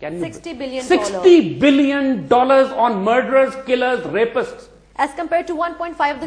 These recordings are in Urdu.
$60 billion on murderers, killers, rapists, as compared to $1.5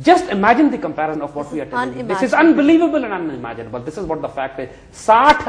Just imagine the comparison of what we are telling you. This is unbelievable and unimaginable. This is what the fact is. $60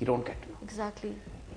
You don't get to know. Exactly.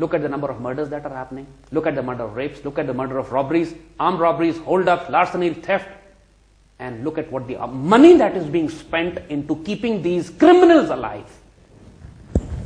Look at the number of murders that are happening. Look at the murder of rapes. Look at the murder of robberies, armed robberies, hold-ups, larceny, theft, and look at what the money that is being spent into keeping these criminals alive.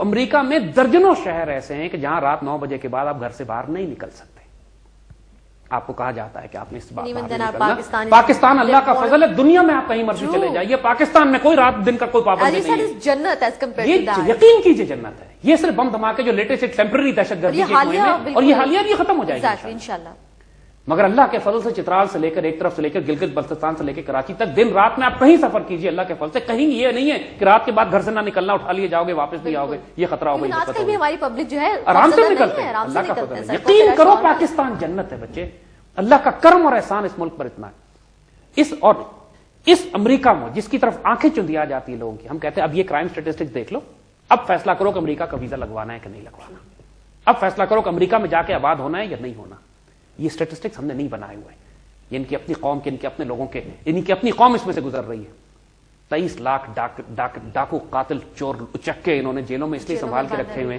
امریکہ میں درجنوں شہر ایسے ہیں کہ جہاں رات 9 بجے کے بعد آپ گھر سے باہر نہیں نکل سکتے. آپ کو کہا جاتا ہے کہ آپ نے اس بات پاکستان اللہ کا فضل ہے, دنیا میں آپ کہیں مرضی چلے جائیے, پاکستان میں کوئی رات دن کا کوئی پابندی نہیں ہے. جنت یہ یقین کیجیے جنت ہے. یہ صرف بم دھماکے جو لیٹسٹ ٹیمپرری دہشت گردی کے اور یہ حالیہ بھی ختم ہو جائے گی انشاءاللہ. مگر اللہ کے فضل سے چترال سے لے کر ایک طرف سے لے کر گلگت بلتستان سے لے کر کراچی تک دن رات میں آپ کہیں سفر کیجیے اللہ کے فضل سے, کہیں یہ نہیں ہے کہ رات کے بعد گھر سے نہ نکلنا, اٹھا لیے جاؤ گے واپس نہیں آؤ گے, یہ خطرہ ہوگا. آج کل بھی ہماری پبلک جو ہے آرام سے نکلتے ہیں, اللہ کا فضل ہے. یقین کرو پاکستان جنت ہے بچے, اللہ کا کرم اور احسان اس ملک پر اتنا ہے. اس امریکہ میں جس کی طرف آنکھیں چندیا جاتی ہیں لوگوں کی, ہم کہتے ہیں اب یہ کرائم سٹیٹسٹکس دیکھ لو, اب فیصلہ کرو کہ امریکہ کا ویزا لگوانا ہے کہ نہیں لگوانا, اب فیصلہ کرو کہ امریکہ میں جا کے آباد ہونا ہے یا نہیں ہونا. یہ سٹیٹسٹکس ہم نے نہیں بنائے ہوئے, ان کی اپنی قوم کے, ان کے اپنے لوگوں کے, ان کی اپنی قوم اس میں سے گزر رہی ہے. 23 لاکھ ڈاکو قاتل چور اچکے انہوں نے جیلوں میں اس لیے سنبھال کے رکھے ہوئے,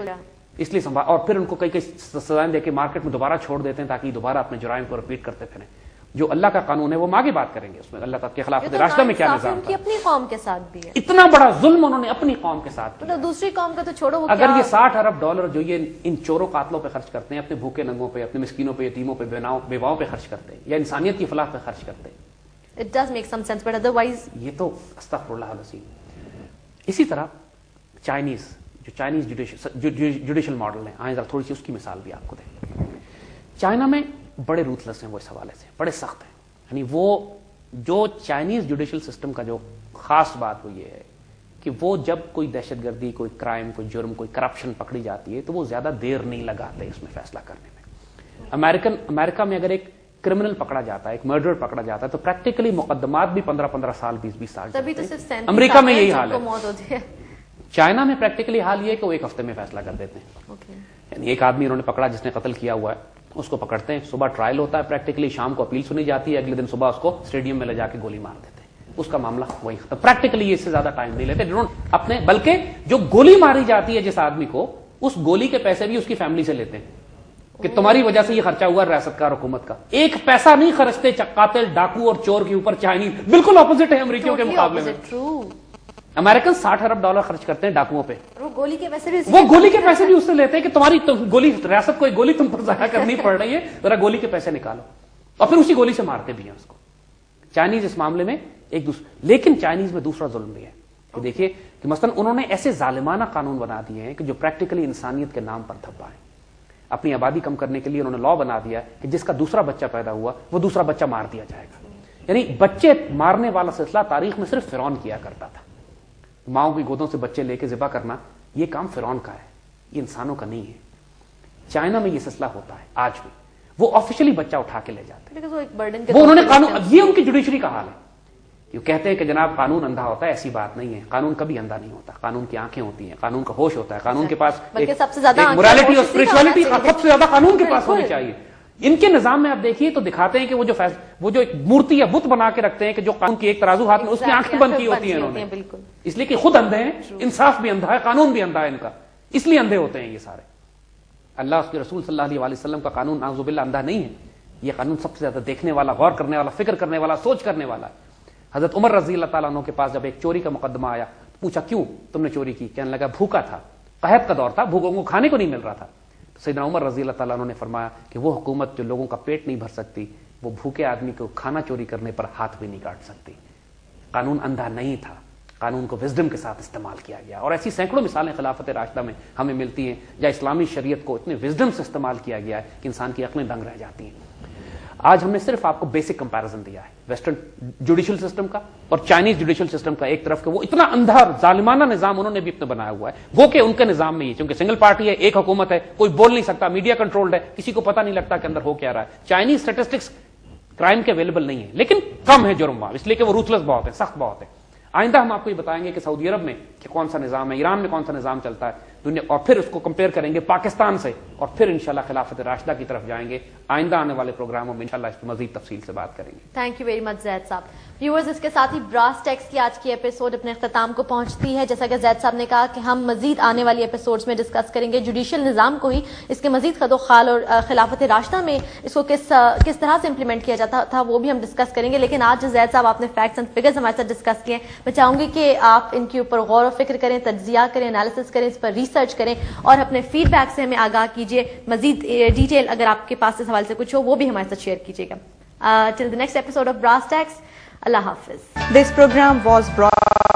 اس لیے سنبھال, اور پھر ان کو کئی سزائیں دے کے مارکیٹ میں دوبارہ چھوڑ دیتے ہیں تاکہ یہ دوبارہ اپنے جرائم کو رپیٹ کرتے پھریں. جو اللہ کا قانون ہے وہ ہم آگے بات کریں گے, اس میں اللہ تعالیٰ کے خلاف راشدہ میں کیا نظام تھا. اپنی قوم کے ساتھ بھی ہے اتنا بڑا ظلم انہوں نے اپنی قوم کے ساتھ کیا. دوسری قوم کا تو چھوڑو, اگر یہ $60 ارب جو یہ ان چوروں قاتلوں پہ خرچ کرتے ہیں, اپنے بھوکے ننگوں پہ, اپنے مسکینوں پہ, یتیموں پہ, بیواؤں پہ خرچ کرتے ہیں, یا انسانیت کی فلاح پہ خرچ کرتے ہیں, It does make some sense, but otherwise یہ تو استغفر اللہ العظیم. اسی طرح چائنیز جوڈیشل ماڈل ہے, آئیں ذرا تھوڑی سی اس کی مثال بھی آپ کو دیں. چائنا میں بڑے روتھلیس ہیں وہ اس حوالے سے, بڑے سخت ہیں. یعنی وہ جو چائنیز جوڈیشل سسٹم کا جو خاص بات وہ یہ ہے کہ وہ جب کوئی دہشت گردی, کوئی کرائم, کوئی جرم, کوئی کرپشن پکڑی جاتی ہے تو وہ زیادہ دیر نہیں لگاتے اس میں فیصلہ کرنے میں. امریکہ میں اگر ایک کرمنل پکڑا جاتا ہے, ایک مرڈر پکڑا جاتا ہے, تو پریکٹیکلی مقدمات بھی 15 سال 20 سال. امریکہ میں یہی حال ہے. چائنا میں پریکٹیکلی حال یہ ہے کہ وہ 1 ہفتے میں فیصلہ کر دیتے ہیں. یعنی ایک آدمی انہوں نے پکڑا جس نے قتل کیا ہوا ہے, اس کو پکڑتے ہیں, صبح ٹرائل ہوتا ہے, پریکٹیکلی شام کو اپیل سنی جاتی ہے, اگلے دن صبح اس کو اسٹیڈیم میں لے جا کے گولی مار دیتے ہیں, اس کا معاملہ وہی ختم. پریکٹیکلی اس سے زیادہ ٹائم نہیں لیتے اپنے, بلکہ جو گولی ماری جاتی ہے جس آدمی کو, اس گولی کے پیسے بھی اس کی فیملی سے لیتے ہیں کہ تمہاری وجہ سے یہ خرچہ ہوا ریاست کا اور حکومت کا. ایک پیسہ نہیں خرچتے قاتل, ڈاکو اور چور کے اوپر چائنیز. بالکل اپوزٹ ہے امریکیوں کے مقابلے میں. امریکن $60 ارب خرچ کرتے ہیں ڈاکوؤں پہ, وہ گولی کے پیسے بھی اس سے لیتے ہیں کہ تمہاری گولی, ریاست کو ایک گولی تم پر ضائع کرنی پڑ رہی ہے, ذرا گولی کے پیسے نکالو, اور پھر اسی گولی سے مارتے بھی ہیں اس کو. چائنیز اس معاملے میں ایک دوسرے, لیکن چائنیز میں دوسرا ظلم بھی ہے کہ دیکھیے کہ مثلا انہوں نے ایسے ظالمانہ قانون بنا دیے ہیں کہ جو پریکٹیکلی انسانیت کے نام پر دھبا ہے. اپنی آبادی کم کرنے کے لیے انہوں نے لا بنا دیا کہ جس کا دوسرا بچہ پیدا ہوا وہ دوسرا بچہ مار دیا جائے گا. یعنی بچے مارنے والا سلسلہ تاریخ میں صرف فرعون کیا کرتا تھا. ماؤں کی گودوں سے بچے لے کے ذبح کرنا یہ کام فرعون کا ہے, یہ انسانوں کا نہیں ہے. چائنا میں یہ سلسلہ ہوتا ہے آج بھی, وہ آفیشلی بچہ اٹھا کے لے جاتے ہیں. وہ انہوں نے قانون, یہ ان کی جوڈیشری کا حال ہے. یہ کہتے ہیں کہ جناب قانون اندھا ہوتا ہے, ایسی بات نہیں ہے. قانون کبھی اندھا نہیں ہوتا, قانون کی آنکھیں ہوتی ہیں, قانون کا ہوش ہوتا ہے, قانون کے پاس سب سے زیادہ مورالٹی اور اسپرچوالٹی سب سے زیادہ قانون کے پاس ہونی چاہیے. ان کے نظام میں آپ دیکھیے تو دکھاتے ہیں کہ وہ جو ایک مورتی یا بت بنا کے رکھتے ہیں کہ جو قانون کی ایک ترازو ہاتھ میں, اس کی آنکھیں بند کی ہوتی ہیں انہوں نے, اس لیے کہ خود اندھے ہیں, انصاف بھی اندھا ہے, قانون بھی اندھا ہے ان کا, اس لیے اندھے ہوتے ہیں یہ سارے. اللہ اس کے رسول صلی اللہ علیہ وسلم کا قانون نعوذ باللہ اندھا نہیں ہے. یہ قانون سب سے زیادہ دیکھنے والا, غور کرنے والا, فکر کرنے والا, سوچ کرنے والا ہے. حضرت عمر رضی اللہ تعالیٰ عنہ کے پاس جب ایک چوری کا مقدمہ آیا, پوچھا کیوں تم نے چوری کی؟ کہنے لگا بھوکا تھا, قحط کا دور تھا, بھوکوں کو کھانے کو نہیں مل رہا تھا. سیدنا عمر رضی اللہ تعالیٰ عنہ نے فرمایا کہ وہ حکومت جو لوگوں کا پیٹ نہیں بھر سکتی, وہ بھوکے آدمی کو کھانا چوری کرنے پر ہاتھ بھی نہیں کاٹ سکتی. قانون اندھا نہیں تھا, قانون کو وزڈم کے ساتھ استعمال کیا گیا. اور ایسی سینکڑوں مثالیں خلافت راشدہ میں ہمیں ملتی ہیں جہاں اسلامی شریعت کو اتنے وزڈم سے استعمال کیا گیا ہے کہ انسان کی عقلیں دنگ رہ جاتی ہیں. آج ہم نے صرف آپ کو بیسک کمپیرزن دیا ہے ویسٹرن جوڈیشل سسٹم کا اور چائنیز جوڈیشل سسٹم کا. ایک طرف کہ وہ اتنا اندھا ظالمانہ نظام انہوں نے بھی اپنا بنایا ہوا ہے, وہ کہ ان کے نظام میں یہ, کیونکہ سنگل پارٹی ہے, ایک حکومت ہے, کوئی بول نہیں سکتا, میڈیا کنٹرولڈ ہے, کسی کو پتا نہیں لگتا کہ اندر ہو کیا رہا ہے. چائنیز اسٹیٹسٹکس کرائم کے اویلیبل نہیں ہے, لیکن کم ہے جرم وہاں, اس لیے کہ وہ روتھلیس بہت ہے, سخت بہت ہے. آئندہ ہم آپ کو یہ بتائیں گے کہ سعودی عرب میں کہ کون سا نظام ہے, ایران میں کون سا نظام چلتا ہے دنیا, اور پھر اس کو کمپیئر کریں گے پاکستان سے, اور پھر انشاءاللہ خلافت راشدہ کی طرف جائیں گے. آئندہ آنے والے پروگراموں میں انشاءاللہ اس پر مزید تفصیل سے بات کریں گے. تھینک یو ویری مچ زید صاحب. ویورز, اس کے ساتھ ہی براس ٹیکس کی آج کی ایپیسوڈ اپنے اختتام کو پہنچتی ہے. جیسا کہ زید صاحب نے کہا کہ ہم مزید آنے والی ایپیسوڈز میں ڈسکس کریں گے جوڈیشل نظام کو ہی, اس کے مزید خد و خال, اور خلافت راشدہ میں اس کو کس طرح سے امپلیمنٹ کیا جاتا تھا وہ بھی ہم ڈسکس کریں گے. لیکن آج زید صاحب آپ نے فیکٹس اینڈ فگرز ہمارے ساتھ ڈسکس کیے, میں چاہوں گی کہ آپ ان کے اوپر غور و فکر کریں, تجزیہ کریں, انالیسس کریں, اس پر ریسرچ ریسرچ کریں اور اپنے فیڈ بیک سے ہمیں آگاہ کیجیے. مزید ڈیٹیل اگر آپ کے پاس اس حوالے سے کچھ ہو وہ بھی ہمارے ساتھ شیئر کیجیے گا. Till the next episode of brass tacks. اللہ حافظ. This program was brought